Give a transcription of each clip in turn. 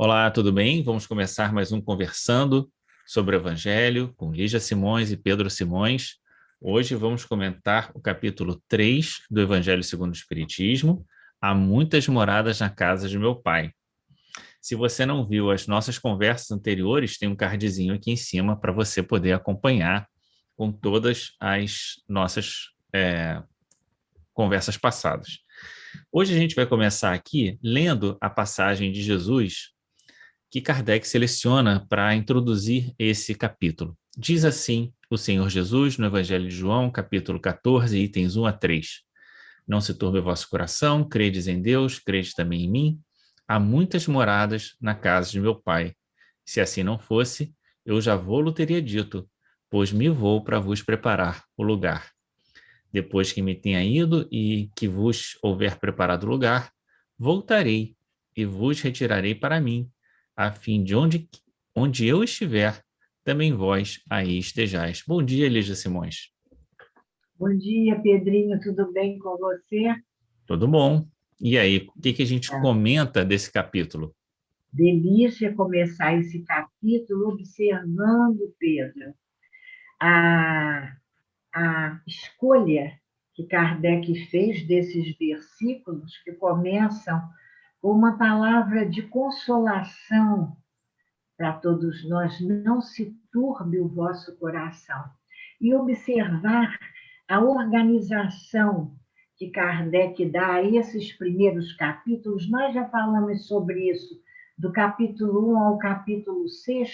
Olá, tudo bem? Vamos começar mais um Conversando sobre o Evangelho com Lígia Simões e Pedro Simões. Hoje vamos comentar o capítulo 3 do Evangelho segundo o Espiritismo. Há muitas moradas na casa de meu pai. Se você não viu as nossas conversas anteriores, tem um cardzinho aqui em cima para você poder acompanhar com todas as nossas conversas passadas. Hoje a gente vai começar aqui lendo a passagem de Jesus que Kardec seleciona para introduzir esse capítulo. Diz assim o Senhor Jesus no Evangelho de João, capítulo 14, itens 1 a 3. Não se turbe o vosso coração, credes em Deus, credes também em mim. Há muitas moradas na casa de meu Pai. Se assim não fosse, eu já vou-lo teria dito, pois me vou para vos preparar o lugar. Depois que me tenha ido e que vos houver preparado o lugar, voltarei e vos retirarei para mim, a fim de onde eu estiver, também vós aí estejais. Bom dia, Lígia Simões. Bom dia, Pedrinho, tudo bem com você? Tudo bom? E aí, o que a gente comenta desse capítulo? Delícia começar esse capítulo observando, Pedro, a, a escolha que Kardec fez desses versículos que começam com uma palavra de consolação para todos nós: não se turbe o vosso coração. E observar a organização que Kardec dá a esses primeiros capítulos. Nós já falamos sobre isso, do capítulo 1 ao capítulo 6,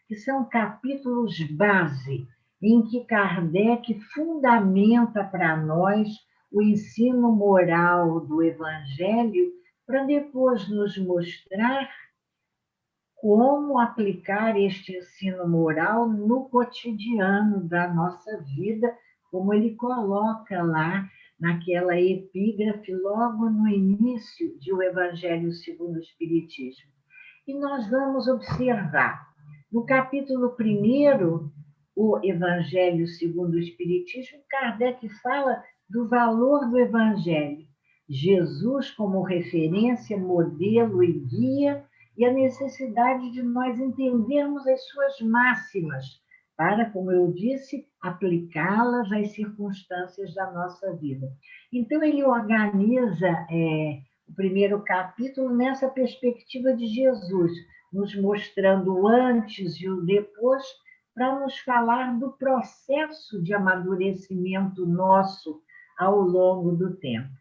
que são capítulos base, em que Kardec fundamenta para nós o ensino moral do Evangelho, para depois nos mostrar como aplicar este ensino moral no cotidiano da nossa vida, como ele coloca lá naquela epígrafe, logo no início de O Evangelho segundo o Espiritismo. E nós vamos observar, no capítulo 1, O Evangelho segundo o Espiritismo, Kardec fala do valor do Evangelho. Jesus como referência, modelo e guia, e a necessidade de nós entendermos as suas máximas, para, como eu disse, aplicá-las às circunstâncias da nossa vida. Então, ele organiza o primeiro capítulo nessa perspectiva de Jesus, nos mostrando o antes e o depois, para nos falar do processo de amadurecimento nosso ao longo do tempo.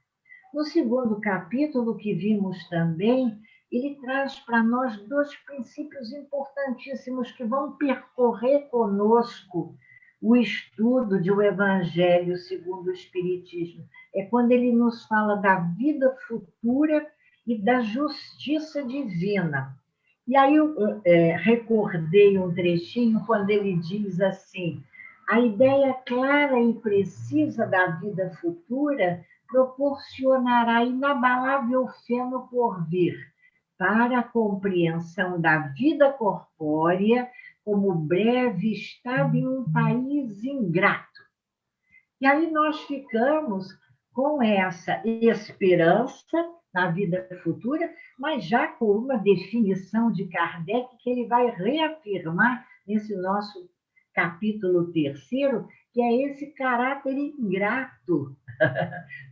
No segundo capítulo, que vimos também, ele traz para nós dois princípios importantíssimos que vão percorrer conosco o estudo de O Evangelho segundo o Espiritismo. É quando ele nos fala da vida futura e da justiça divina. E aí eu recordei um trechinho quando ele diz assim: a ideia clara e precisa da vida futura proporcionará inabalável fé no porvir, para a compreensão da vida corpórea como breve estado em um país ingrato. E aí nós ficamos com essa esperança na vida futura, mas já com uma definição de Kardec que ele vai reafirmar nesse nosso capítulo 3º, que é esse caráter ingrato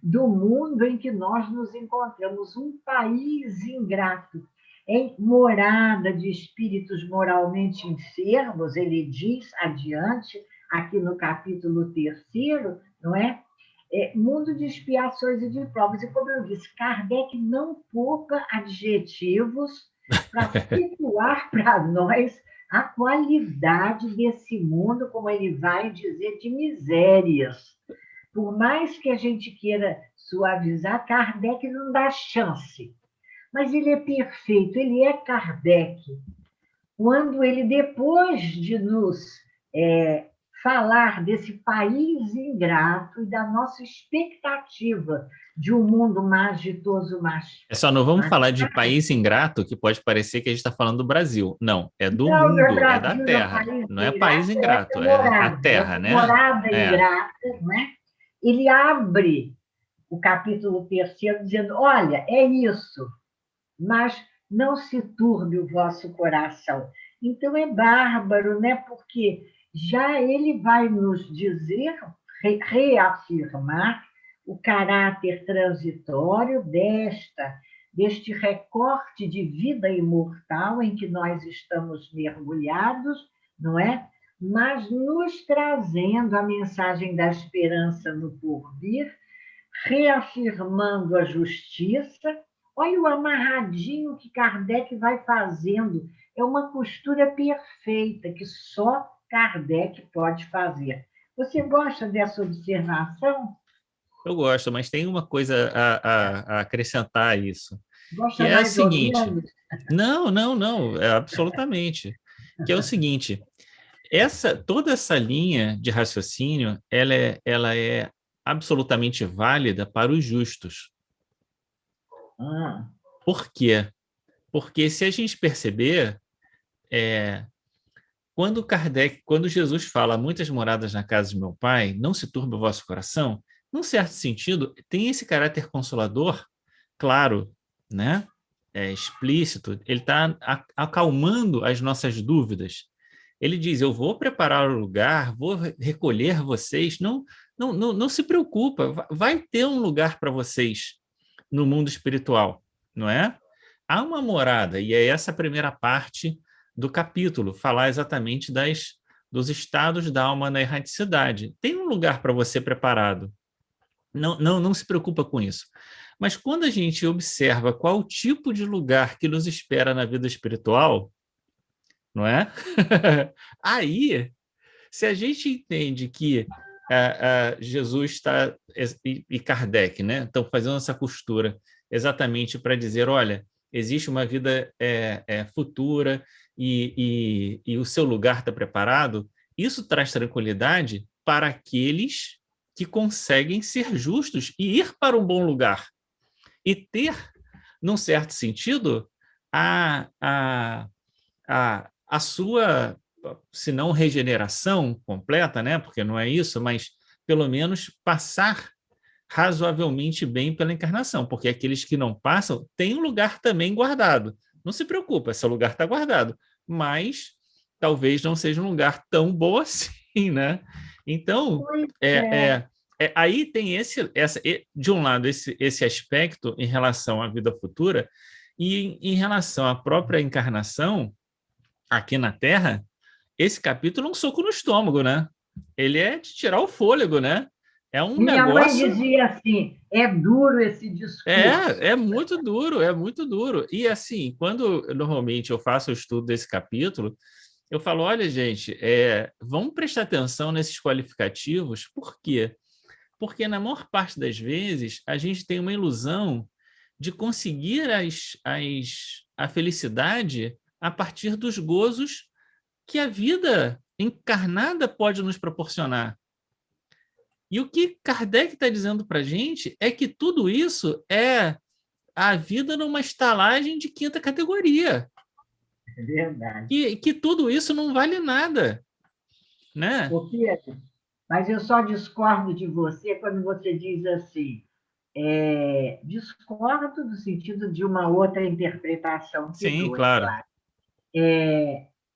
do mundo em que nós nos encontramos, um país ingrato, em morada de espíritos moralmente enfermos, ele diz adiante, aqui no capítulo 3º, não é? Mundo de expiações e de provas. E como eu disse, Kardec não poupa adjetivos para situar para nós a qualidade desse mundo, como ele vai dizer, de misérias. Por mais que a gente queira suavizar, Kardec não dá chance. Mas ele é perfeito, ele é Kardec. Quando ele, depois de nos falar desse país ingrato e da nossa expectativa de um mundo mais ditoso, mais... Só não vamos falar de país ingrato, que pode parecer que a gente está falando do Brasil. Não, é do Não, não é mundo, é da Brasil, não, Terra. país Não é país ingrato, ingrato, é a Terra, essa né? morada É. ingrata, não é? Ele abre o capítulo 3º dizendo: olha, é isso, mas não se turbe o vosso coração. Então é bárbaro, né? Porque já ele vai nos dizer, reafirmar o caráter transitório deste recorte de vida imortal em que nós estamos mergulhados, não é? Mas nos trazendo a mensagem da esperança no porvir, reafirmando a justiça. Olha o amarradinho que Kardec vai fazendo. É uma costura perfeita que só Kardec pode fazer. Você gosta dessa observação? Eu gosto, mas tem uma coisa a acrescentar a isso, que Gosta é a mais ou seguinte. menos? Não, não, não, absolutamente. Que é o seguinte, toda essa linha de raciocínio, ela é absolutamente válida para os justos. Ah, Por quê? Porque se a gente perceber, quando Jesus fala muitas moradas na casa de meu pai, não se turbe o vosso coração, num certo sentido, tem esse caráter consolador, claro, né? Explícito, ele está acalmando as nossas dúvidas. Ele diz: eu vou preparar o lugar, vou recolher vocês. Não, não, não, não se preocupa, vai ter um lugar para vocês no mundo espiritual, não é? Há uma morada, e é essa a primeira parte do capítulo, falar exatamente dos estados da alma na erraticidade. Tem um lugar para você preparado. Não, não, não se preocupa com isso. Mas quando a gente observa qual o tipo de lugar que nos espera na vida espiritual, não é? Aí, se a gente entende que Jesus está e Kardec, né, estão fazendo essa costura exatamente para dizer, olha, existe uma vida futura e o seu lugar está preparado, isso traz tranquilidade para aqueles que conseguem ser justos e ir para um bom lugar e ter, num certo sentido, a, a, a sua, se não regeneração completa, né? Porque não é isso, mas pelo menos passar razoavelmente bem pela encarnação, porque aqueles que não passam têm um lugar também guardado. Não se preocupa, esse lugar está guardado, mas talvez não seja um lugar tão bom assim, né? Então, pois é, é. é, aí tem de um lado, esse aspecto em relação à vida futura, e em relação à própria encarnação, aqui na Terra, esse capítulo é um soco no estômago, né? Ele é de tirar o fôlego, né? É um Minha mãe negócio. dizia assim: é duro esse discurso. É muito duro, é muito duro. E assim, quando normalmente eu faço o estudo desse capítulo, eu falo: olha, gente, vamos prestar atenção nesses qualificativos, por quê? Porque na maior parte das vezes a gente tem uma ilusão de conseguir a felicidade a partir dos gozos que a vida encarnada pode nos proporcionar. E o que Kardec está dizendo para a gente é que tudo isso é a vida numa estalagem de quinta categoria. É verdade. Que tudo isso não vale nada, né? Ô, Pedro, mas eu só discordo de você quando você diz assim. Discordo no sentido de uma outra interpretação que Sim, dou, é claro. claro.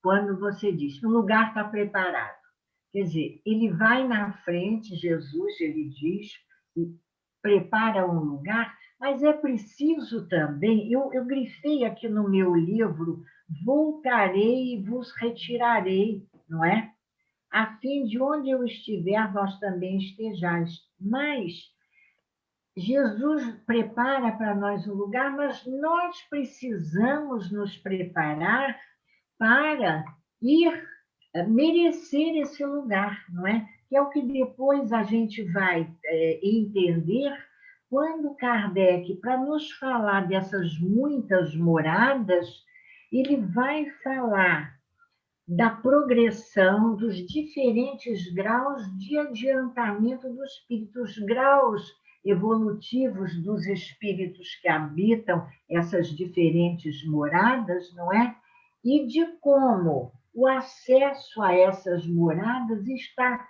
Quando você diz que o lugar está preparado. Quer dizer, ele vai na frente, Jesus, ele diz, e prepara um lugar, mas é preciso também, eu grifei aqui no meu livro, voltarei e vos retirarei, não é? A fim de onde eu estiver, vós também estejais. Mas Jesus prepara para nós um lugar, mas nós precisamos nos preparar para ir merecer esse lugar, não é? Que é o que depois a gente vai entender quando Kardec, para nos falar dessas muitas moradas, ele vai falar da progressão dos diferentes graus de adiantamento do espírito, os graus evolutivos dos espíritos que habitam essas diferentes moradas, não é? E de como o acesso a essas moradas está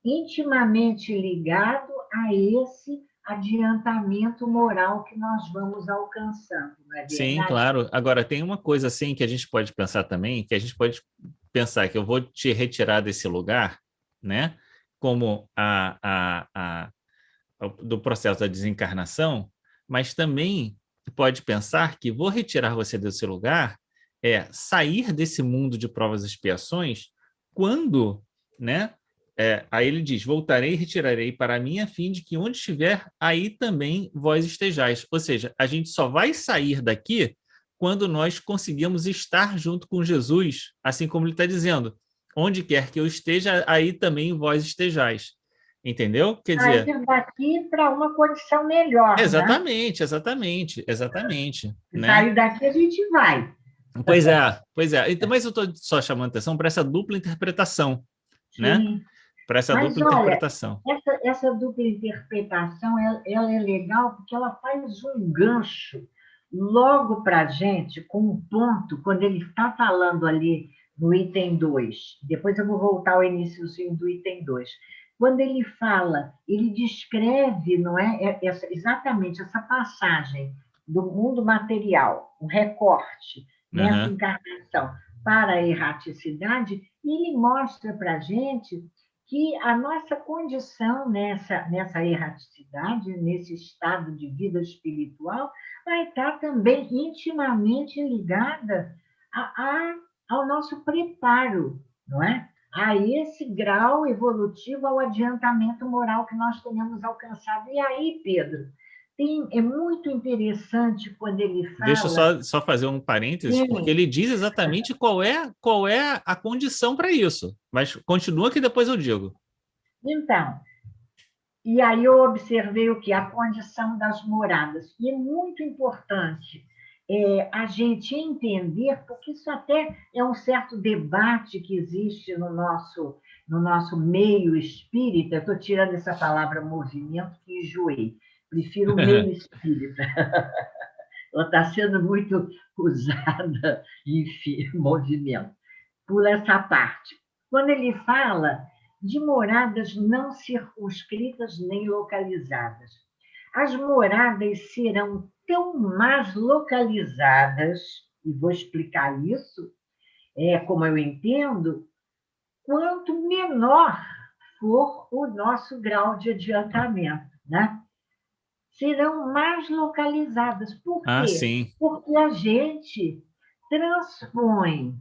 intimamente ligado a esse adiantamento moral que nós vamos alcançando, não é Sim, verdade? claro. Agora, tem uma coisa assim que a gente pode pensar também, que a gente pode pensar que eu vou te retirar desse lugar, né? Como do processo da desencarnação, mas também pode pensar que vou retirar você desse lugar é sair desse mundo de provas e expiações quando, né? Aí ele diz: voltarei e retirarei para mim a fim de que onde estiver, aí também vós estejais. Ou seja, a gente só vai sair daqui quando nós conseguimos estar junto com Jesus, assim como ele está dizendo: onde quer que eu esteja, aí também vós estejais. Entendeu? Quer dizer, Sair daqui para uma condição melhor, né? exatamente, né? Sair daqui a gente vai. Pois é. Então, mas eu estou só chamando atenção para essa dupla interpretação, né? Sim. Para essa Mas, dupla olha, interpretação. essa dupla interpretação, ela é legal porque ela faz um gancho logo para a gente, com um ponto, quando ele está falando ali no item 2. Depois eu vou voltar ao iníciozinho do item 2. Quando ele fala, ele descreve, não é, exatamente essa passagem do mundo material, um recorte nessa Uhum. encarnação para a erraticidade, e ele mostra para a gente que a nossa condição nessa erraticidade, nesse estado de vida espiritual, vai estar também intimamente ligada ao nosso preparo, não é? A esse grau evolutivo, ao adiantamento moral que nós tenhamos alcançado. E aí, Pedro, é muito interessante quando ele Deixa eu fala. só fazer um parênteses, porque Sim, ele diz exatamente qual é a condição para isso. Mas continua que depois eu digo. então, e aí eu observei o que? A condição das moradas. E é muito importante a gente entender, porque isso até é um certo debate que existe no nosso meio espírita. Estou tirando essa palavra movimento que enjoei. Prefiro o meio espírita. Ela está sendo muito usada, enfim, movimento por essa parte. Quando ele fala de moradas não circunscritas nem localizadas, as moradas serão tão mais localizadas, e vou explicar isso, como eu entendo, quanto menor for o nosso grau de adiantamento, né? Serão mais localizadas. Por Ah, quê? sim. Porque a gente transpõe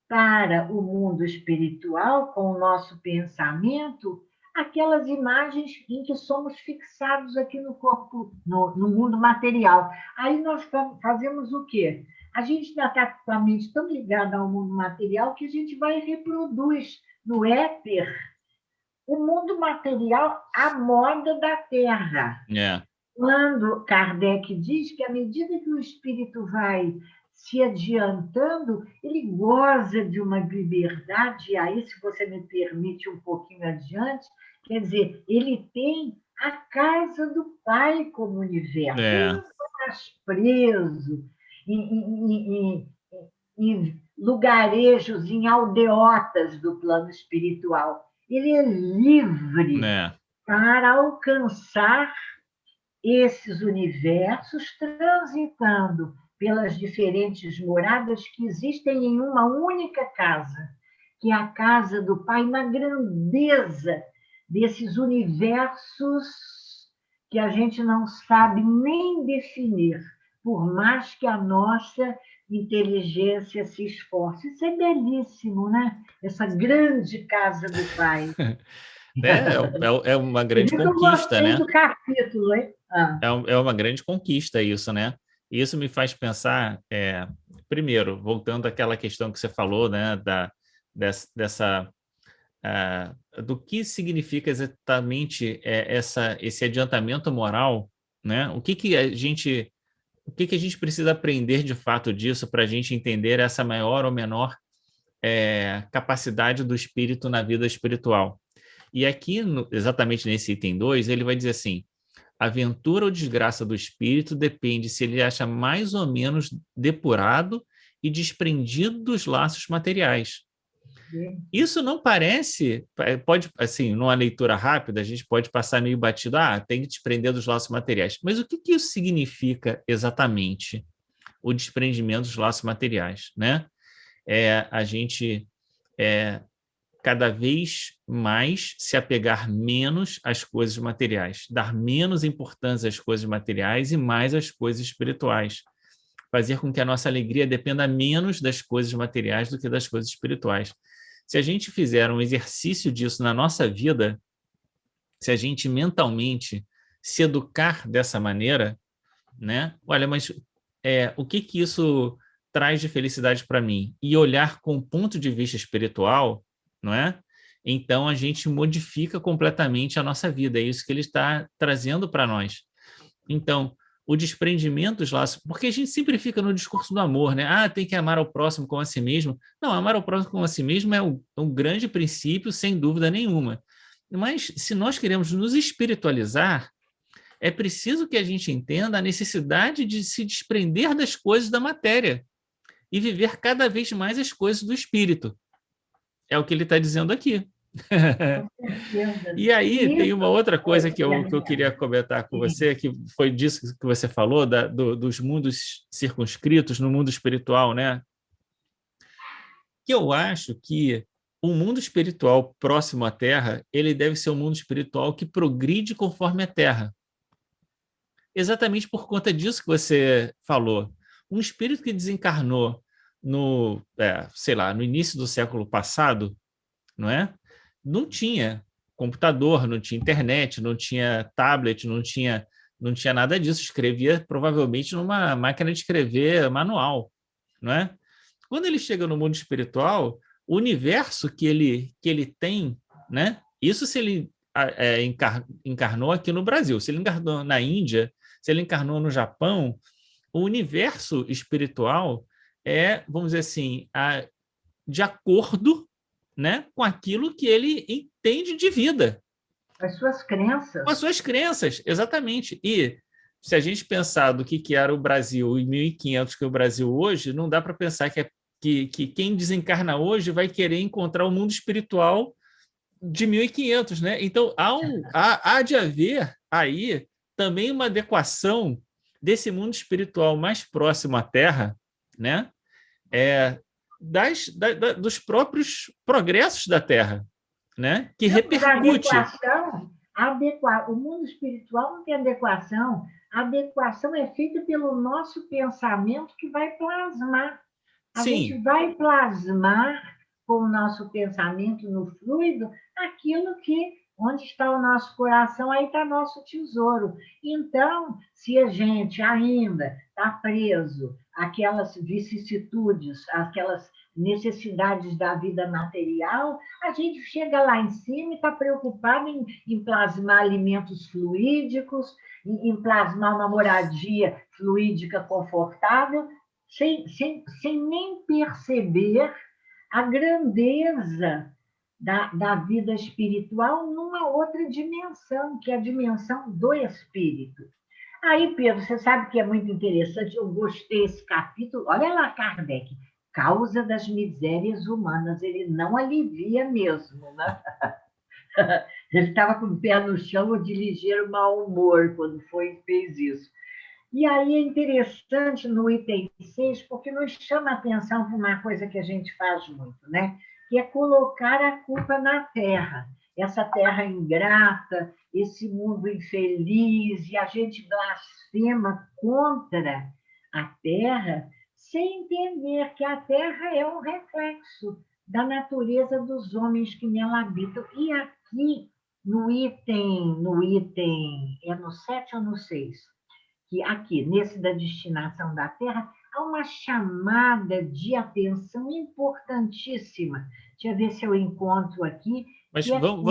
para o mundo espiritual, com o nosso pensamento, aquelas imagens em que somos fixados aqui no corpo, no mundo material. Aí nós fazemos o quê? A gente ainda está com a mente tão ligada ao mundo material que a gente vai e reproduz no éter o mundo material à moda da Terra. É. Quando Kardec diz que, à medida que o espírito vai se adiantando, ele goza de uma liberdade, e aí, se você me permite um pouquinho adiante, quer dizer, ele tem a casa do Pai como universo. Ele É. não está mais preso em lugarejos, em aldeotas do plano espiritual. Ele é livre É. para alcançar esses universos, transitando pelas diferentes moradas que existem em uma única casa, que é a casa do Pai, na grandeza desses universos que a gente não sabe nem definir, por mais que a nossa inteligência se esforce. Isso é belíssimo, né? Essa grande casa doPai. É uma Você grande viu que eu conquista, gostei né? do capítulo, hein? É uma grande conquista isso, né? E isso me faz pensar, primeiro, voltando àquela questão que você falou, né, dessa do que significa exatamente esse adiantamento moral, né? O que a gente precisa aprender de fato disso para a gente entender essa maior ou menor capacidade do espírito na vida espiritual. E aqui, exatamente nesse item 2, ele vai dizer assim: a ventura ou desgraça do espírito depende se ele acha mais ou menos depurado e desprendido dos laços materiais. Isso não parece, pode, assim, numa leitura rápida, a gente pode passar meio batido, tem que desprender dos laços materiais. Mas o que isso significa exatamente, o desprendimento dos laços materiais, né? A gente cada vez mais se apegar menos às coisas materiais, dar menos importância às coisas materiais e mais às coisas espirituais. Fazer com que a nossa alegria dependa menos das coisas materiais do que das coisas espirituais. Se a gente fizer um exercício disso na nossa vida, se a gente mentalmente se educar dessa maneira, né? Olha, mas o que isso traz de felicidade para mim? E olhar com o ponto de vista espiritual, não é? Então a gente modifica completamente a nossa vida. É isso que ele está trazendo para nós. Então, o desprendimento dos laços, porque a gente sempre fica no discurso do amor, né? Tem que amar ao próximo como a si mesmo. Não, amar ao próximo como a si mesmo é um grande princípio, sem dúvida nenhuma. Mas se nós queremos nos espiritualizar, é preciso que a gente entenda a necessidade de se desprender das coisas da matéria e viver cada vez mais as coisas do espírito. É o que ele está dizendo aqui. E aí tem uma outra coisa que eu queria comentar com você, que foi disso que você falou, dos mundos circunscritos no mundo espiritual, né? Que eu acho que o mundo espiritual próximo à Terra, ele deve ser um mundo espiritual que progride conforme a Terra. Exatamente por conta disso que você falou. Um espírito que desencarnou sei lá, no início do século passado, não é? Não tinha computador, não tinha internet, não tinha tablet, não tinha nada disso. Escrevia provavelmente numa máquina de escrever manual, não é? Quando ele chega no mundo espiritual, o universo que ele tem, né? Isso se ele encarnou aqui no Brasil. Se ele encarnou na Índia, se ele encarnou no Japão, o universo espiritual vamos dizer assim, de acordo, né, com aquilo que ele entende de vida. As suas crenças. Com as suas crenças, exatamente. E se a gente pensar do que era o Brasil em 1500, que é o Brasil hoje, não dá para pensar que quem desencarna hoje vai querer encontrar o mundo espiritual de 1500, né? Então, há de haver aí também uma adequação desse mundo espiritual mais próximo à Terra, né? Dos próprios progressos da Terra, né? Que repercute. O mundo espiritual não tem adequação. A adequação é feita pelo nosso pensamento que vai plasmar. A gente vai plasmar com o nosso pensamento no fluido aquilo que, onde está o nosso coração, aí está nosso tesouro. Então, se a gente ainda está preso àquelas vicissitudes, àquelas necessidades da vida material, a gente chega lá em cima e está preocupado em plasmar alimentos fluídicos, em plasmar uma moradia fluídica confortável, sem nem perceber a grandeza da vida espiritual numa outra dimensão, que é a dimensão do espírito. Aí, Pedro, você sabe que é muito interessante, eu gostei desse capítulo. Olha lá, Kardec, causa das misérias humanas, ele não alivia mesmo, né? Ele estava com o pé no chão ou de ligeiro mau humor quando fez isso. E aí é interessante no item 6, porque nos chama a atenção para uma coisa que a gente faz muito, né? Que é colocar a culpa na Terra. Essa terra ingrata, esse mundo infeliz, e a gente blasfema contra a Terra, sem entender que a Terra é um reflexo da natureza dos homens que nela habitam. E aqui, no item, é no 7 ou no 6? Que aqui, nesse da destinação da Terra, há uma chamada de atenção importantíssima. Deixa eu ver se eu encontro aqui. Mas vamos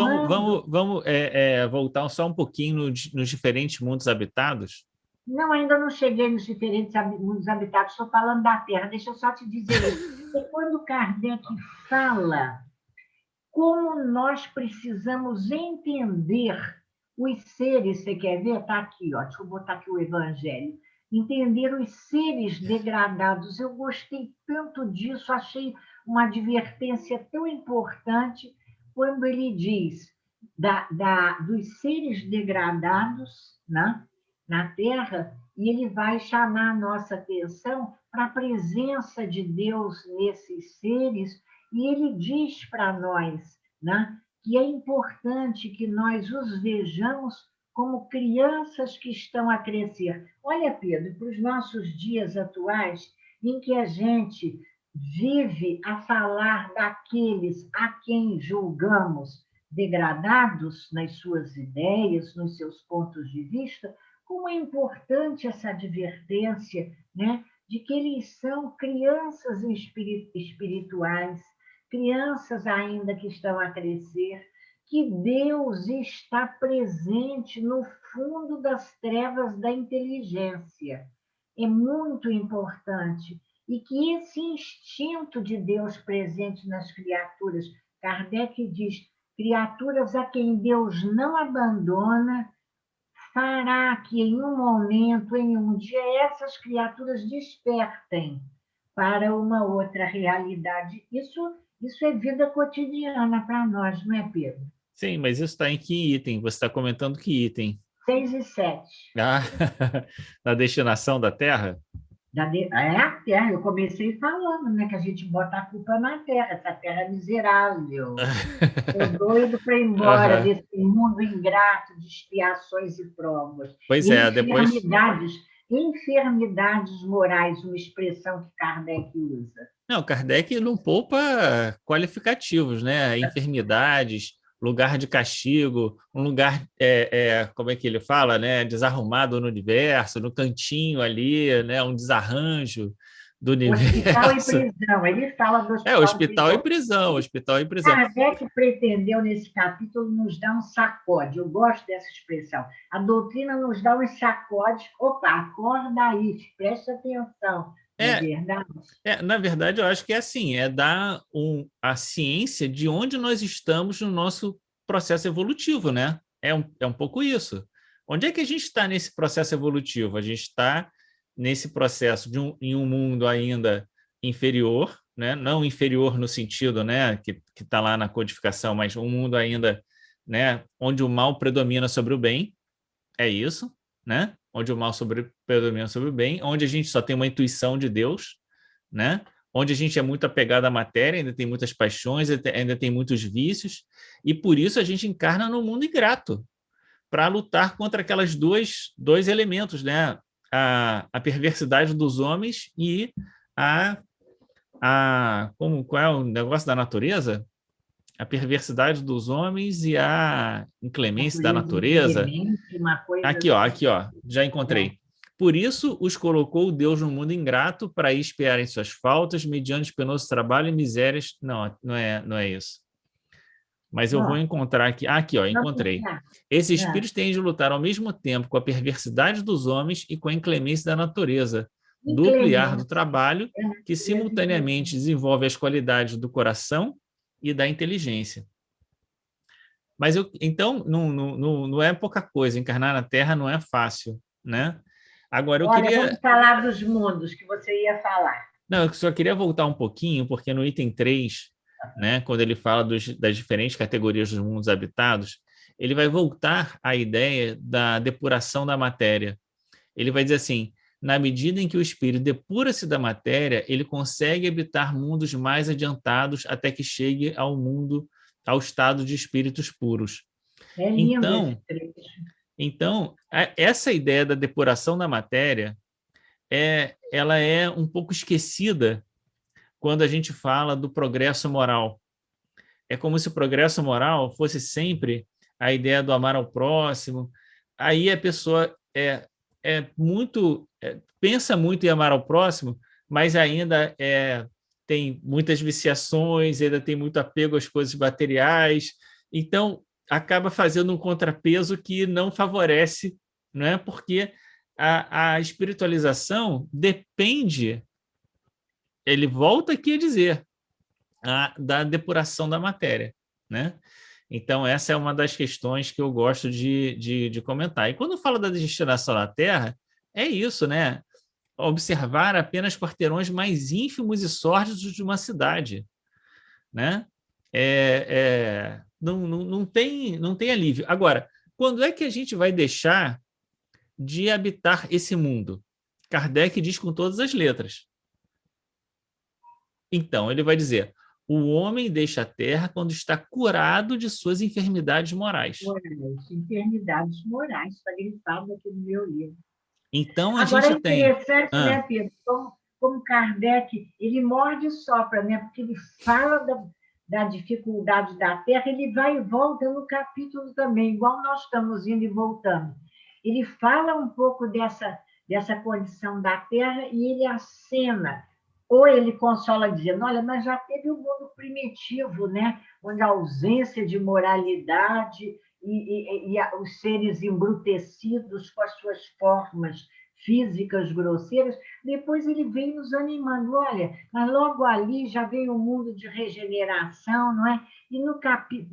voltar só um pouquinho nos diferentes mundos habitados? Não, ainda não cheguei nos diferentes mundos habitados, estou falando da Terra. Deixa eu só te dizer isso. E quando Kardec fala como nós precisamos entender os seres, você quer ver? Está aqui, ó, deixa eu botar aqui o Evangelho. entender os seres degradados. Eu gostei tanto disso, achei uma advertência tão importante quando ele diz dos seres degradados, né, na Terra, e ele vai chamar a nossa atenção para a presença de Deus nesses seres, e ele diz para nós, né, que é importante que nós os vejamos como crianças que estão a crescer. Olha, Pedro, para os nossos dias atuais, em que a gente vive a falar daqueles a quem julgamos degradados nas suas ideias, nos seus pontos de vista, como é importante essa advertência, né, de que eles são crianças espirituais, crianças ainda que estão a crescer, que Deus está presente no fundo das trevas da inteligência. É muito importante. E que esse instinto de Deus presente nas criaturas, Kardec diz, criaturas a quem Deus não abandona, fará que em um momento, em um dia, essas criaturas despertem para uma outra realidade. Isso é vida cotidiana para nós, não é, Pedro? Sim, mas isso está em que item? Você está comentando que item? 6 e 7. Ah, na destinação da Terra? É a Terra, eu comecei falando, né, que a gente bota a culpa na Terra, essa Terra é miserável. Estou doido para ir embora desse mundo ingrato de expiações e provas. Pois E é, depois... enfermidades morais, uma expressão que Kardec usa. Não, Kardec não poupa qualificativos, né? Enfermidades, lugar de castigo, um lugar, como é que ele fala, né? Desarrumado no universo, no cantinho ali, né? Um desarranjo do universo. Hospital e prisão, ele fala do hospital e prisão, hospital e prisão. Kardec pretendeu, nesse capítulo, nos dar um sacode. Eu gosto dessa expressão. A doutrina nos dá uns sacodes. Opa, acorda aí, presta atenção. Na verdade, eu acho que é assim, é dar a ciência de onde nós estamos no nosso processo evolutivo, né? É um pouco isso. Onde é que a gente está nesse processo evolutivo? A gente está nesse processo em um mundo ainda inferior, né? Não inferior no sentido, né, que está lá na codificação, mas um mundo ainda, né, onde o mal predomina sobre o bem, é isso, né? Onde o mal predomina sobre o bem, onde a gente só tem uma intuição de Deus, né? Onde a gente é muito apegado à matéria, ainda tem muitas paixões, ainda tem muitos vícios, e por isso a gente encarna no mundo ingrato, para lutar contra aquelas dois elementos, né? A perversidade dos homens e qual é o negócio da natureza? A perversidade dos homens e a inclemência da natureza. Aqui, ó, já encontrei. Por isso os colocou Deus no mundo ingrato para expiarem suas faltas mediante penoso trabalho e misérias. Não é isso. Mas eu vou encontrar aqui. Aqui, ó, encontrei. Esses espíritos têm de lutar ao mesmo tempo com a perversidade dos homens e com a inclemência da natureza, duplo e árduo trabalho que simultaneamente desenvolve as qualidades do coração e da inteligência. Mas então não é pouca coisa, encarnar na Terra não é fácil, né? Agora vamos falar dos mundos que você ia falar. Não, eu só queria voltar um pouquinho, porque no item 3, né, quando ele fala das diferentes categorias dos mundos habitados, ele vai voltar à ideia da depuração da matéria. Ele vai dizer assim: na medida em que o espírito depura-se da matéria, ele consegue habitar mundos mais adiantados até que chegue ao estado de espíritos puros. É lindo esse trecho. Então, essa ideia da depuração da matéria, ela é um pouco esquecida quando a gente fala do progresso moral. É como se o progresso moral fosse sempre a ideia do amar ao próximo. Aí a pessoa pensa muito em amar ao próximo, mas ainda tem muitas viciações, ainda tem muito apego às coisas materiais. Então, acaba fazendo um contrapeso que não favorece, né? Porque a espiritualização depende, ele volta aqui a dizer, da depuração da matéria, né? Então, essa é uma das questões que eu gosto de comentar. E quando fala da destinação da Terra, é isso, né? Observar apenas quarteirões mais ínfimos e sórdidos de uma cidade, né? Não tem alívio. Agora, quando é que a gente vai deixar de habitar esse mundo? Kardec diz com todas as letras. Então, ele vai dizer: o homem deixa a terra quando está curado de suas enfermidades morais. Morais, enfermidades morais, está grifado aqui no meu livro. Então, a Agora é gente tem. interessante, né, Pedro, como Kardec, ele morde e sopra, né, porque ele fala da dificuldade da Terra, ele vai e volta no capítulo também, igual nós estamos indo e voltando. Ele fala um pouco dessa condição da Terra e ele acena, ou ele consola dizendo, olha, mas já teve o mundo primitivo, né, onde a ausência de moralidade os seres embrutecidos com as suas formas físicas grosseiras, depois ele vem nos animando. Olha, mas logo ali já vem o mundo de regeneração, não é? E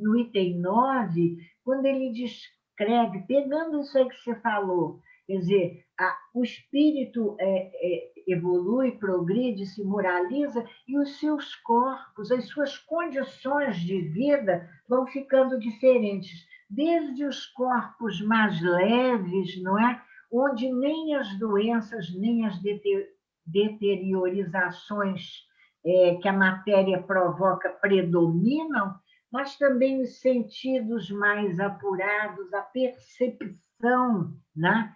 no item 9, quando ele descreve, pegando isso aí que você falou, quer dizer, o espírito evolui, progride, se moraliza, e os seus corpos, as suas condições de vida vão ficando diferentes desde os corpos mais leves, não é? Onde nem as doenças, nem as deteriorizações que a matéria provoca predominam, mas também os sentidos mais apurados, a percepção, né?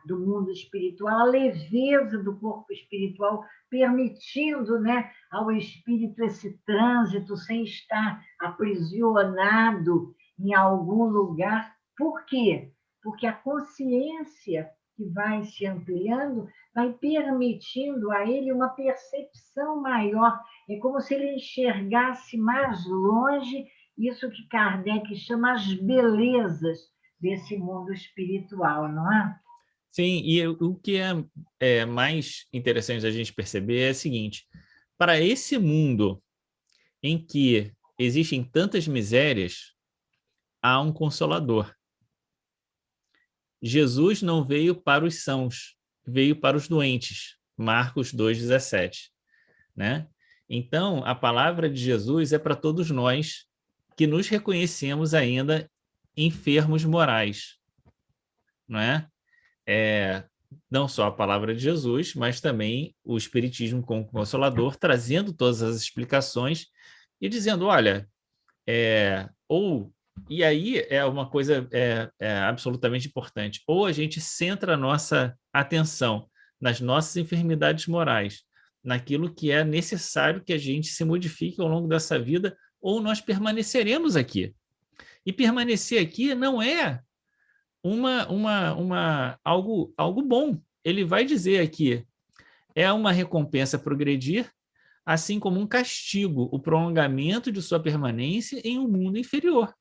Do mundo espiritual, a leveza do corpo espiritual, permitindo, né, ao espírito esse trânsito sem estar aprisionado em algum lugar. Por quê? Porque a consciência que vai se ampliando vai permitindo a ele uma percepção maior. É como se ele enxergasse mais longe isso que Kardec chama as belezas desse mundo espiritual, não é? Sim, e o que é mais interessante da gente perceber é o seguinte: para esse mundo em que existem tantas misérias, há um consolador. Jesus não veio para os sãos, veio para os doentes. Marcos 2,17, né? Então, a palavra de Jesus é para todos nós que nos reconhecemos ainda enfermos morais, não é? Não só a palavra de Jesus, mas também o Espiritismo como Consolador, trazendo todas as explicações e dizendo, olha, e aí é uma coisa absolutamente importante, ou a gente centra a nossa atenção nas nossas enfermidades morais, naquilo que é necessário que a gente se modifique ao longo dessa vida, ou nós permaneceremos aqui. E permanecer aqui não é algo bom. Ele vai dizer aqui, é uma recompensa progredir, assim como um castigo, o prolongamento de sua permanência em um mundo inferior.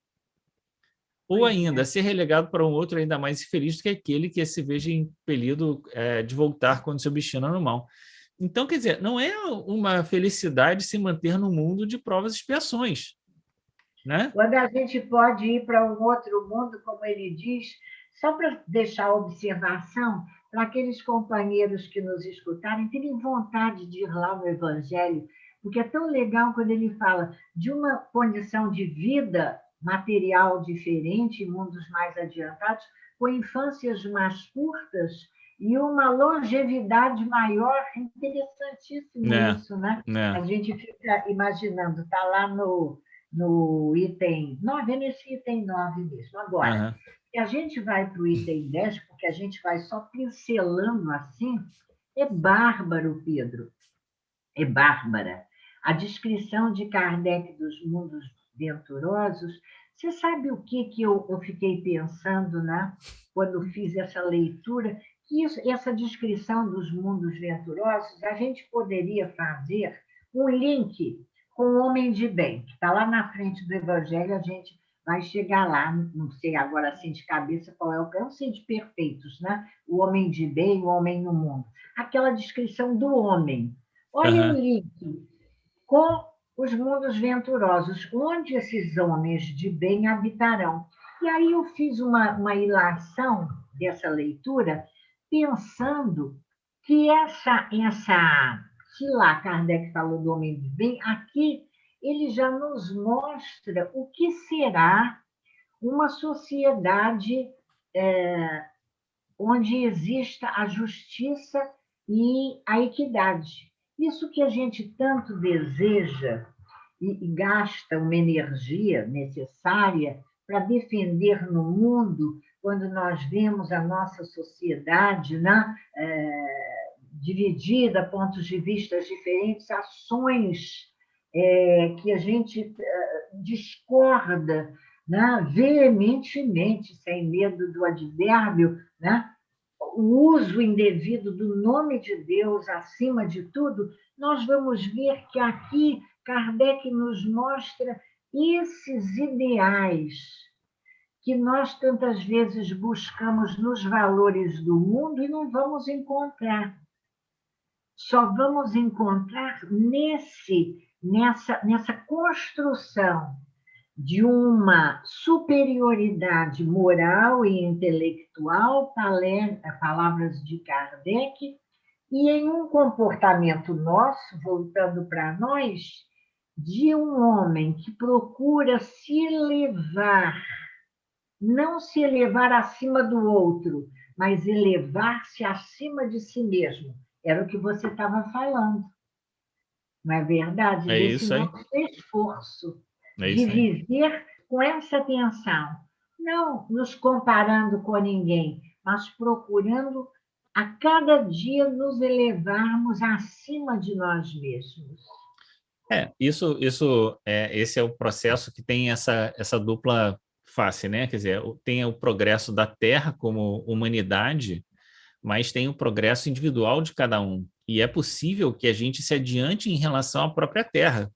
Ou ainda, ser relegado para um outro ainda mais infeliz do que aquele que se veja impelido de voltar quando se obstina no mal. Então, quer dizer, não é uma felicidade se manter no mundo de provas e expiações, né? Quando a gente pode ir para um outro mundo, como ele diz, só para deixar a observação, para aqueles companheiros que nos escutarem, terem vontade de ir lá no Evangelho, porque é tão legal quando ele fala de uma condição de vida material diferente, em mundos mais adiantados, com infâncias mais curtas e uma longevidade maior. Interessantíssimo isso, né? A gente fica imaginando, está lá no item 9, é nesse item 9 mesmo. Agora, se a gente vai para o item 10, porque a gente vai só pincelando assim, é bárbaro, Pedro, é bárbara. A descrição de Kardec dos mundos venturosos, você sabe o que eu fiquei pensando, né? Quando fiz essa leitura, que essa descrição dos mundos venturosos, a gente poderia fazer um link com o homem de bem, que está lá na frente do Evangelho, a gente vai chegar lá, não sei agora assim de cabeça qual é o plano, não sei de perfeitos, né? O homem de bem, o homem no mundo. Aquela descrição do homem. Olha o link com os mundos venturosos, onde esses homens de bem habitarão. E aí eu fiz uma ilação dessa leitura pensando que se lá Kardec falou do homem de bem, aqui ele já nos mostra o que será uma sociedade onde exista a justiça e a equidade. Isso que a gente tanto deseja e gasta uma energia necessária para defender no mundo, quando nós vemos a nossa sociedade, né, dividida, pontos de vista diferentes, ações que a gente discorda, né, veementemente, sem medo do advérbio, né, o uso indevido do nome de Deus acima de tudo, nós vamos ver que aqui Kardec nos mostra esses ideais que nós tantas vezes buscamos nos valores do mundo e não vamos encontrar. Só vamos encontrar nessa construção de uma superioridade moral e intelectual, palavras de Kardec, e em um comportamento nosso, voltando para nós, de um homem que procura se elevar, não se elevar acima do outro, mas elevar-se acima de si mesmo. Era o que você estava falando, não é verdade? É Desse isso aí. nosso esforço É de isso aí. viver com essa atenção, não nos comparando com ninguém, mas procurando a cada dia nos elevarmos acima de nós mesmos. Esse é o processo que tem essa dupla face, né? Quer dizer, tem o progresso da Terra como humanidade, mas tem o progresso individual de cada um. E é possível que a gente se adiante em relação à própria Terra,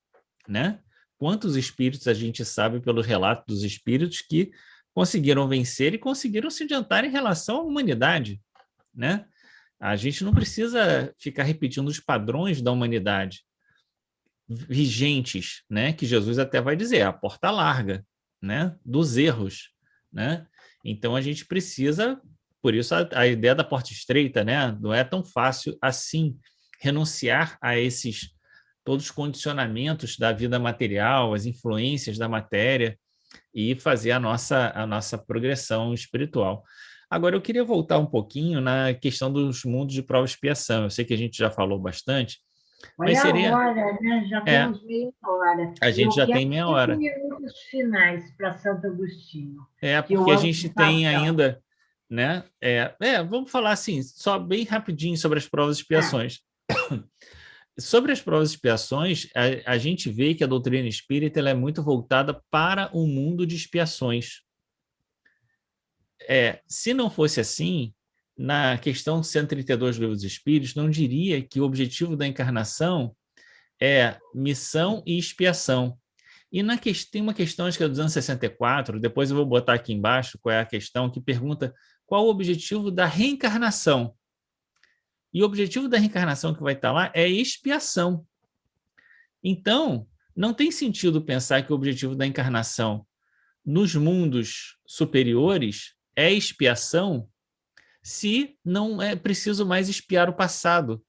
né? Quantos espíritos a gente sabe pelos relatos dos espíritos que conseguiram vencer e conseguiram se adiantar em relação à humanidade, né? A gente não precisa ficar repetindo os padrões da humanidade vigentes, né? Que Jesus até vai dizer, a porta larga, né? Dos erros, né? Então a gente precisa, por isso a ideia da porta estreita, né? Não é tão fácil assim renunciar a esses todos os condicionamentos da vida material, as influências da matéria e fazer a nossa progressão espiritual. Agora, eu queria voltar um pouquinho na questão dos mundos de prova e expiação. Eu sei que a gente já falou bastante, mas Olha a seria... hora, né? Já É, temos meia hora. a E gente eu já quero tem meia 5 hora. minutos finais para Santo Agostinho, que eu Porque a amo gente tem bastante. ainda, né? Vamos falar assim, só bem rapidinho sobre as provas e Ah, expiações. Sobre as provas e expiações, a gente vê que a doutrina espírita ela é muito voltada para o mundo de expiações. Se não fosse assim, na questão 132 do Livro dos Espíritos, não diria que o objetivo da encarnação é missão e expiação. E tem uma questão, acho que é do 264, depois eu vou botar aqui embaixo qual é a questão, que pergunta qual o objetivo da reencarnação. E o objetivo da reencarnação que vai estar lá é expiação. Então, não tem sentido pensar que o objetivo da encarnação nos mundos superiores é expiação se não é preciso mais expiar o passado.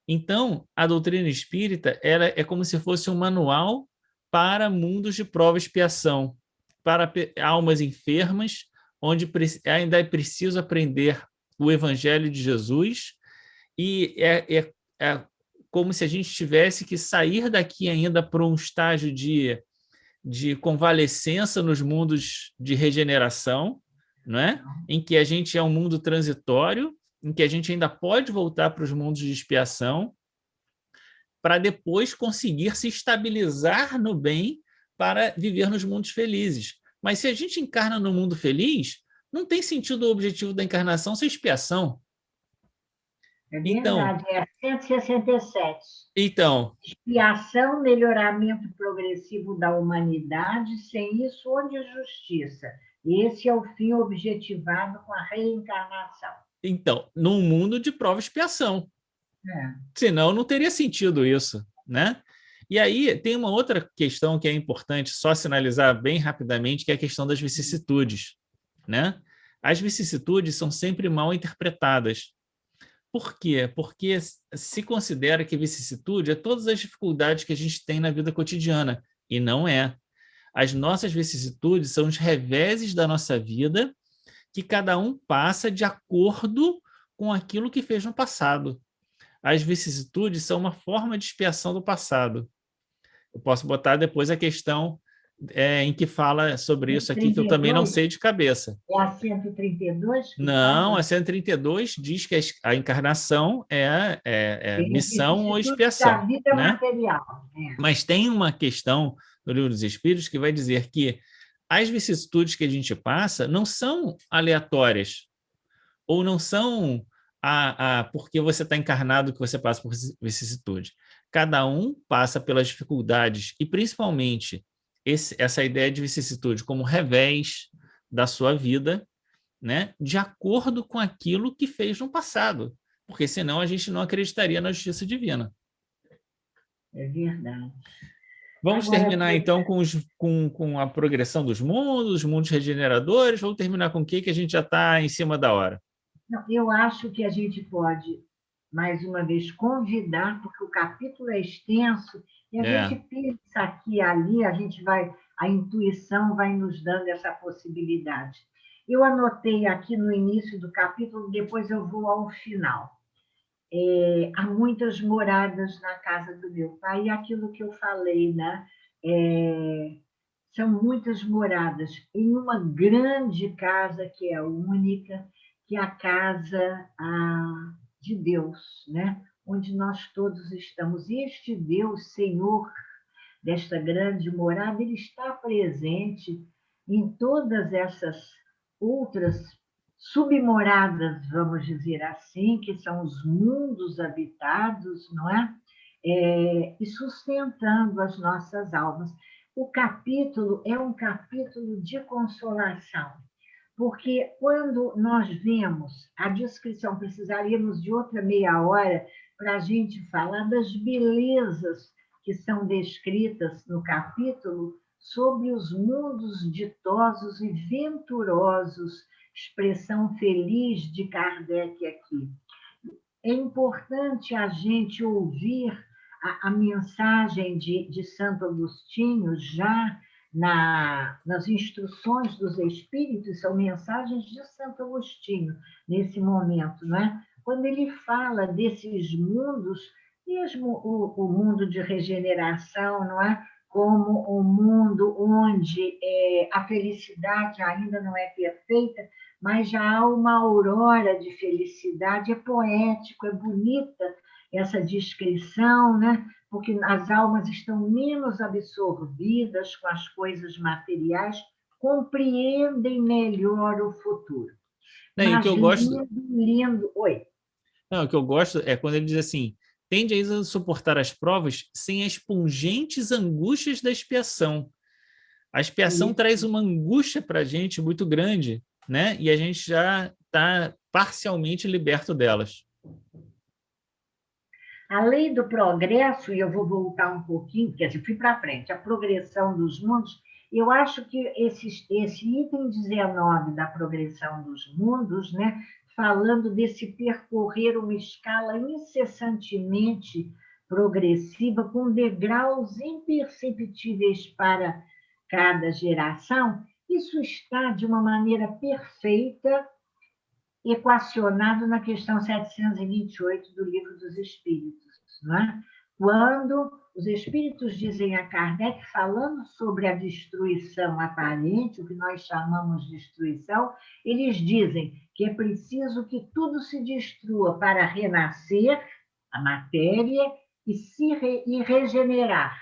Então, a doutrina espírita ela é como se fosse um manual para mundos de prova e expiação, para almas enfermas, onde ainda é preciso aprender o Evangelho de Jesus, e é como se a gente tivesse que sair daqui ainda para um estágio de convalescença nos mundos de regeneração, não é? Em que a gente é um mundo transitório, em que a gente ainda pode voltar para os mundos de expiação, para depois conseguir se estabilizar no bem para viver nos mundos felizes. Mas se a gente encarna no mundo feliz, não tem sentido o objetivo da encarnação ser expiação. é Então, verdade, é 167. então, Expiação, melhoramento progressivo da humanidade, sem isso, onde a justiça? Esse é o fim objetivado com a reencarnação. num mundo de prova e expiação. É. Senão, não teria sentido isso, né? E aí tem uma outra questão que é importante só sinalizar bem rapidamente, que é a questão das vicissitudes, né? As vicissitudes são sempre mal interpretadas. Por quê? Porque se considera que vicissitude é todas as dificuldades que a gente tem na vida cotidiana, e não é. As nossas vicissitudes são os reveses da nossa vida que cada um passa de acordo com aquilo que fez no passado. As vicissitudes são uma forma de expiação do passado. Eu posso botar depois a questão em que fala sobre isso aqui, que eu também não 132? sei de cabeça. É a 132 que Não, fala? a 132 diz que a encarnação é Tem as missão ou vicissitudes da expiação, vida né? material, né? Mas tem uma questão no Livro dos Espíritos que vai dizer que as vicissitudes que a gente passa não são aleatórias, ou não são porque você está encarnado que você passa por vicissitude. Cada um passa pelas dificuldades, e principalmente essa ideia de vicissitude como revés da sua vida, né, de acordo com aquilo que fez no passado, porque senão a gente não acreditaria na justiça divina. É verdade. Vamos Agora, terminar então com a progressão dos mundos regeneradores. Vamos terminar com o que a gente já está em cima da hora. não, eu acho que a gente pode, mais uma vez, convidar, porque o capítulo é extenso, e a gente pensa aqui e ali, a intuição vai nos dando essa possibilidade. Eu anotei aqui no início do capítulo, depois eu vou ao final. Há muitas moradas na casa do meu pai, e aquilo que eu falei, né? São muitas moradas em uma grande casa que é única, que é a casa de Deus, né? Onde nós todos estamos. E este Deus, Senhor desta grande morada, ele está presente em todas essas outras submoradas, vamos dizer assim, que são os mundos habitados, não é? E sustentando as nossas almas. O capítulo é um capítulo de consolação, porque quando nós vemos a descrição, precisaríamos de outra meia hora para a gente falar das belezas que são descritas no capítulo sobre os mundos ditosos e venturosos, expressão feliz de Kardec aqui. É importante a gente ouvir a mensagem de Santo Agostinho já nas instruções dos Espíritos, são mensagens de Santo Agostinho, nesse momento, não é? Quando ele fala desses mundos, mesmo o mundo de regeneração, não é? Como um mundo onde a felicidade ainda não é perfeita, mas já há uma aurora de felicidade, é poético, é bonita essa descrição, né? Porque as almas estão menos absorvidas com as coisas materiais, compreendem melhor o futuro. Né, e o que Mas eu gosto, lindo, lindo. Oi. não, o que eu gosto é quando ele diz assim: tende a suportar as provas sem as pungentes angústias da expiação. A expiação traz Isso. uma angústia para a gente muito grande, né? E a gente já está parcialmente liberto delas. A lei do progresso, e eu vou voltar um pouquinho, quer dizer, fui para frente, a progressão dos mundos, eu acho que esse item 19 da progressão dos mundos, né, falando desse percorrer uma escala incessantemente progressiva, com degraus imperceptíveis para cada geração, isso está de uma maneira perfeita equacionado na questão 728 do Livro dos Espíritos, não é? Quando os Espíritos dizem a Kardec, falando sobre a destruição aparente, o que nós chamamos de destruição, eles dizem que é preciso que tudo se destrua para renascer, a matéria, e regenerar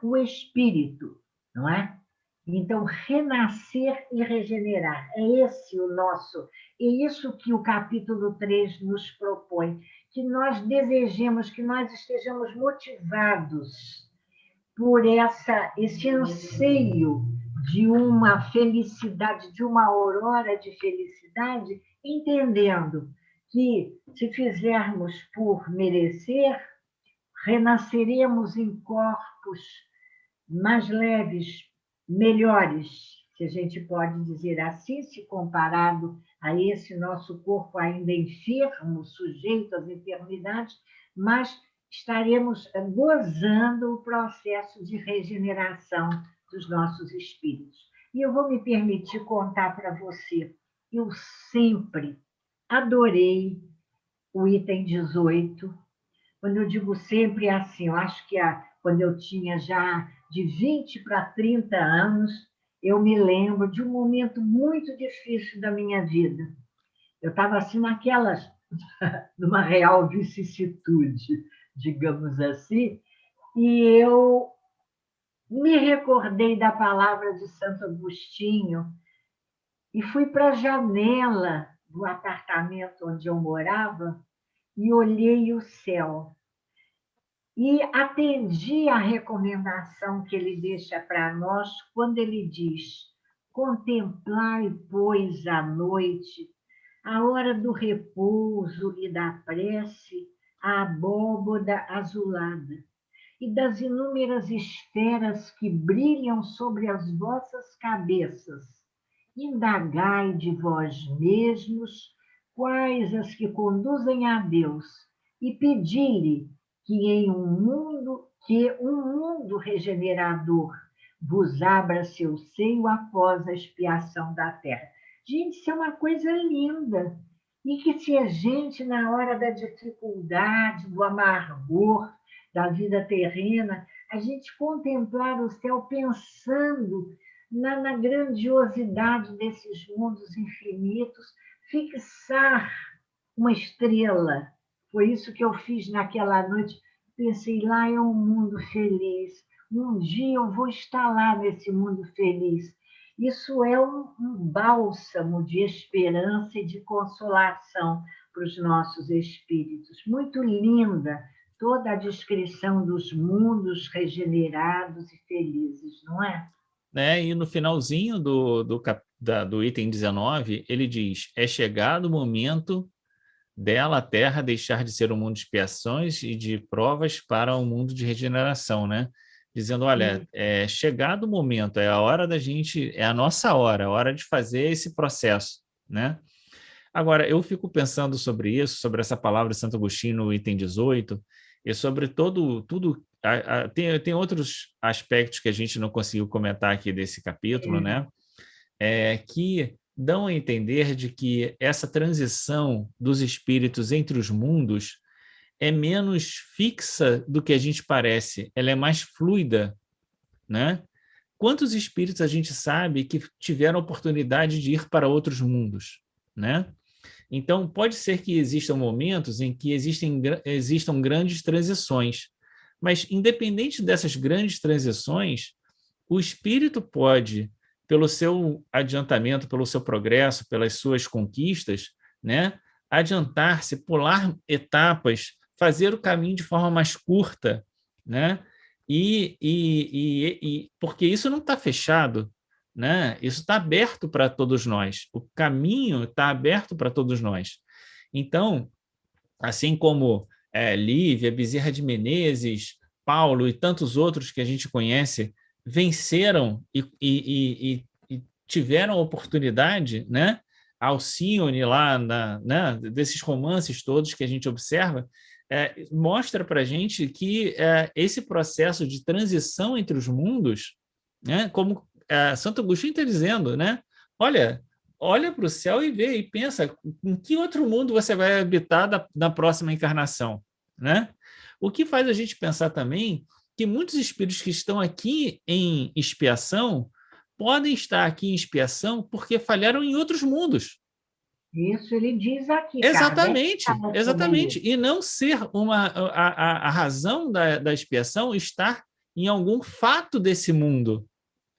o espírito, não é? Então, renascer e regenerar, é esse o nosso, é isso que o capítulo 3 nos propõe, que nós desejemos, que nós estejamos motivados por esse anseio de uma felicidade, de uma aurora de felicidade, entendendo que, se fizermos por merecer, renasceremos em corpos mais leves, melhores, se a gente pode dizer assim, se comparado a esse nosso corpo ainda enfermo, sujeito às enfermidades, mas estaremos gozando o processo de regeneração dos nossos espíritos. E eu vou me permitir contar para você, eu sempre adorei o item 18. Quando eu digo sempre, é assim, eu acho que quando eu tinha já de 20 para 30 anos, eu me lembro de um momento muito difícil da minha vida. Eu estava assim numa real vicissitude, digamos assim, e eu me recordei da palavra de Santo Agostinho e fui para a janela do apartamento onde eu morava e olhei o céu. E atendi a recomendação que ele deixa para nós quando ele diz: contemplai, pois, à noite, a hora do repouso e da prece, a abóboda azulada, e das inúmeras esferas que brilham sobre as vossas cabeças. Indagai de vós mesmos quais as que conduzem a Deus, e pedi-lhe que um mundo regenerador vos abra seu seio após a expiação da terra. Gente, isso é uma coisa linda. E que se a gente, na hora da dificuldade, do amargor da vida terrena, a gente contemplar o céu pensando na grandiosidade desses mundos infinitos, fixar uma estrela. Foi isso que eu fiz naquela noite. Pensei, lá é um mundo feliz. Um dia eu vou estar lá nesse mundo feliz. Isso é um bálsamo de esperança e de consolação para os nossos espíritos. Muito linda toda a descrição dos mundos regenerados e felizes, não é? Né? E no finalzinho do item 19, ele diz: é chegado o momento dela, a Terra, deixar de ser um mundo de expiações e de provas para um mundo de regeneração, né? Dizendo, olha, é chegado o momento, é a hora da gente, é a nossa hora, a hora de fazer esse processo, né? Agora, eu fico pensando sobre isso, sobre essa palavra de Santo Agostinho no item 18, e sobre tudo. Tem outros aspectos que a gente não conseguiu comentar aqui desse capítulo, né? Que dão a entender de que essa transição dos espíritos entre os mundos é menos fixa do que a gente parece, ela é mais fluida, né? Quantos espíritos a gente sabe que tiveram a oportunidade de ir para outros mundos, né? Então, pode ser que existam momentos em que existam grandes transições, mas, independente dessas grandes transições, o espírito pode, pelo seu adiantamento, pelo seu progresso, pelas suas conquistas, né, adiantar-se, pular etapas, fazer o caminho de forma mais curta, né? Porque isso não está fechado, né? Isso está aberto para todos nós. O caminho está aberto para todos nós. Então, assim como Lívia, Bezerra de Menezes, Paulo e tantos outros que a gente conhece venceram e tiveram a oportunidade, né? Alcione lá, né? Desses romances todos que a gente observa, mostra para a gente que esse processo de transição entre os mundos, né? Como Santo Agostinho está dizendo, né? Olha para o céu e vê e pensa em que outro mundo você vai habitar na próxima encarnação, né? O que faz a gente pensar também que muitos espíritos que estão aqui em expiação podem estar aqui em expiação porque falharam em outros mundos. Isso ele diz aqui, Exatamente, exatamente. E não ser a razão da expiação estar em algum fato desse mundo,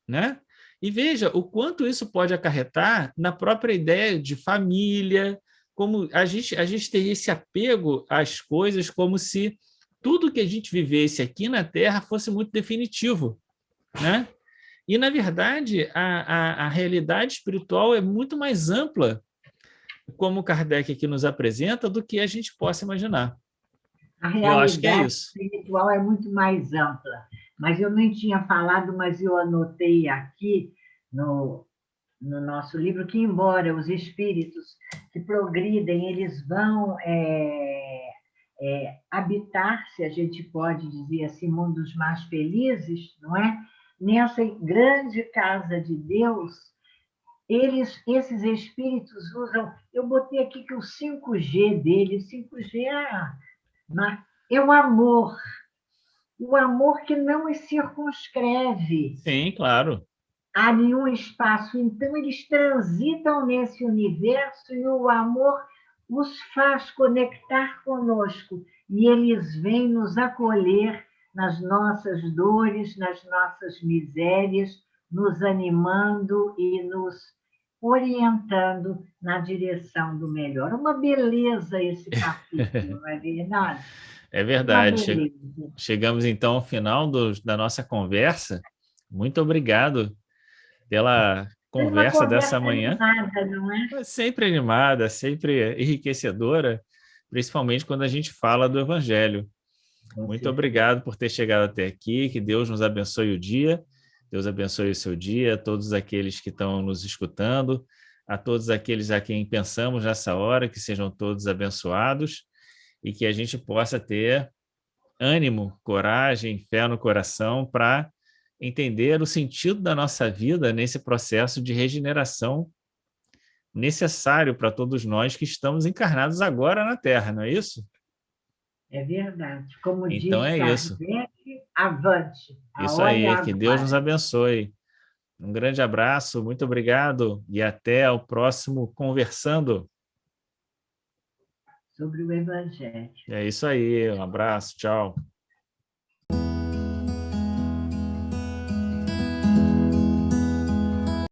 né? E veja o quanto isso pode acarretar na própria ideia de família, como a gente tem esse apego às coisas como se tudo que a gente vivesse aqui na Terra fosse muito definitivo, né? E, na verdade, a realidade espiritual é muito mais ampla, como Kardec aqui nos apresenta, do que a gente possa imaginar. A Eu acho que é realidade isso. espiritual é muito mais ampla. Mas eu nem tinha falado, mas eu anotei aqui no nosso livro que, embora os espíritos que progridem, eles vão habitar, se a gente pode dizer assim, mundos mais felizes, não é? Nessa grande casa de Deus, esses espíritos usam. Eu botei aqui que o 5G dele, 5G é o amor que não circunscreve Sim, claro. a nenhum espaço. Então, eles transitam nesse universo e o amor os faz conectar conosco. E eles vêm nos acolher nas nossas dores, nas nossas misérias, nos animando e nos orientando na direção do melhor. Uma beleza esse capítulo, não é verdade? É Uma verdade. beleza. Chegamos então ao final da nossa conversa. Muito obrigado pela Foi uma conversa dessa conversa manhã. animada, não é? É sempre animada, sempre enriquecedora, principalmente quando a gente fala do Evangelho. Com Muito certeza. obrigado por ter chegado até aqui, que Deus nos abençoe o dia, Deus abençoe o seu dia, a todos aqueles que estão nos escutando, a todos aqueles a quem pensamos nessa hora, que sejam todos abençoados e que a gente possa ter ânimo, coragem, fé no coração para entender o sentido da nossa vida nesse processo de regeneração necessário para todos nós que estamos encarnados agora na Terra, não é isso? É verdade. Como Então diz é isso. Kardec, avante, a Isso hora é aí, que Deus nos agora. abençoe. Um grande abraço, muito obrigado e até o próximo Conversando. Sobre o Evangelho. É isso aí, um abraço, tchau.